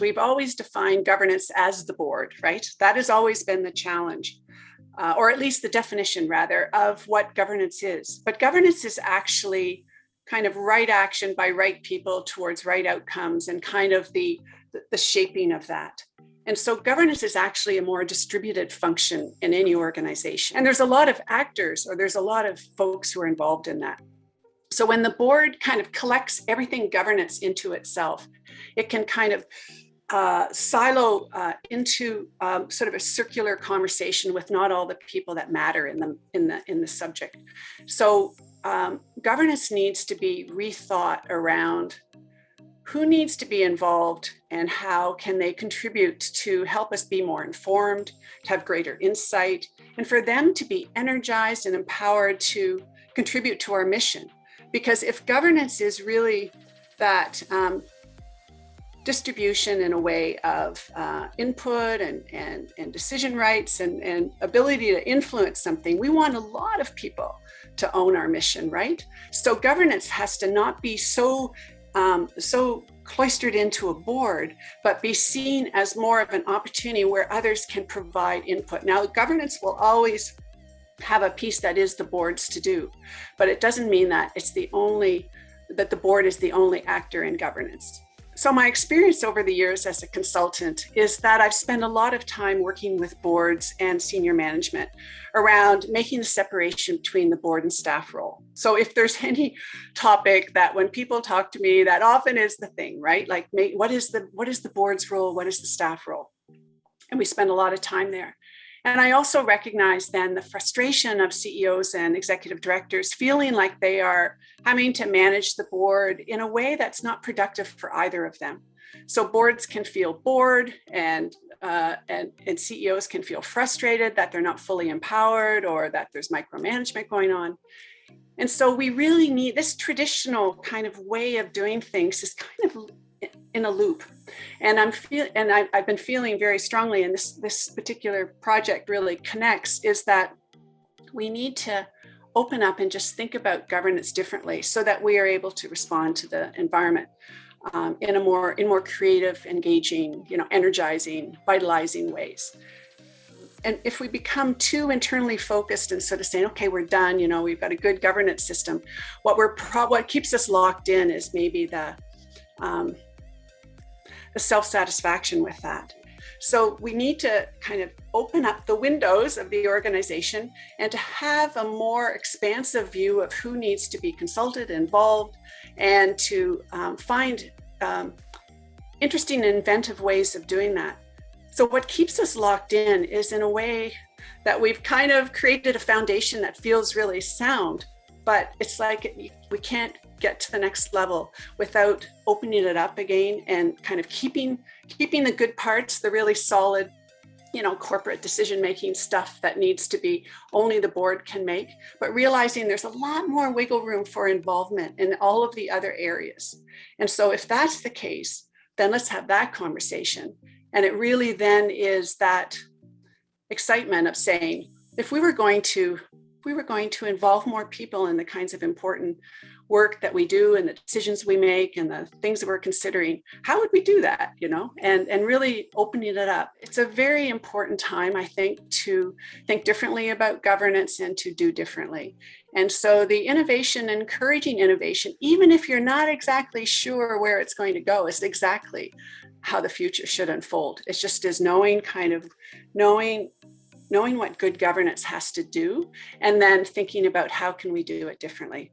We've always defined governance as the board, right? That has always been the challenge, or at least the definition, rather, of what governance is. But governance is actually kind of right action by right people towards right outcomes, and kind of the shaping of that. And so governance is actually a more distributed function in any organization. And there's a lot of actors, or there's a lot of folks who are involved in that. So when the board kind of collects everything governance into itself, it can kind of silo into sort of a circular conversation with not all the people that matter in the subject. So governance needs to be rethought around who needs to be involved and how can they contribute to help us be more informed, to have greater insight, and for them to be energized and empowered to contribute to our mission. Because if governance is really that distribution in a way of input and decision rights and ability to influence something, we want a lot of people to own our mission, right? So governance has to not be so cloistered into a board, but be seen as more of an opportunity where others can provide input. Now, governance will always have a piece that is the board's to do, but it doesn't mean that that the board is the only actor in governance. So my experience over the years as a consultant is that I've spent a lot of time working with boards and senior management around making the separation between the board and staff role. So if there's any topic that when people talk to me, that often is the thing, right? Like, what is the board's role? What is the staff role? And we spend a lot of time there. And I also recognize then the frustration of CEOs and executive directors feeling like they are having to manage the board in a way that's not productive for either of them. So boards can feel bored, and CEOs can feel frustrated that they're not fully empowered or that there's micromanagement going on. And so we really need this traditional kind of way of doing things is kind of in a loop. And I've been feeling very strongly, and this particular project really connects, is that we need to open up and just think about governance differently so that we are able to respond to the environment in more creative, engaging, energizing, vitalizing ways. And if we become too internally focused and sort of saying, okay, we're done, we've got a good governance system, what keeps us locked in is maybe the self-satisfaction with that. So we need to kind of open up the windows of the organization and to have a more expansive view of who needs to be consulted, involved, and to find interesting and inventive ways of doing that. So what keeps us locked in is in a way that we've kind of created a foundation that feels really sound, but it's like we can't get to the next level without opening it up again and kind of keeping the good parts, the really solid, corporate decision-making stuff that needs to be only the board can make, but realizing there's a lot more wiggle room for involvement in all of the other areas. And so if that's the case, then let's have that conversation. And it really then is that excitement of saying, if we were going to involve more people in the kinds of important work that we do and the decisions we make and the things that we're considering, how would we do that, and really opening it up. It's a very important time, I think, to think differently about governance and to do differently. And so the innovation, encouraging innovation, even if you're not exactly sure where it's going to go, is exactly how the future should unfold. It's just as knowing what good governance has to do, and then thinking about how can we do it differently.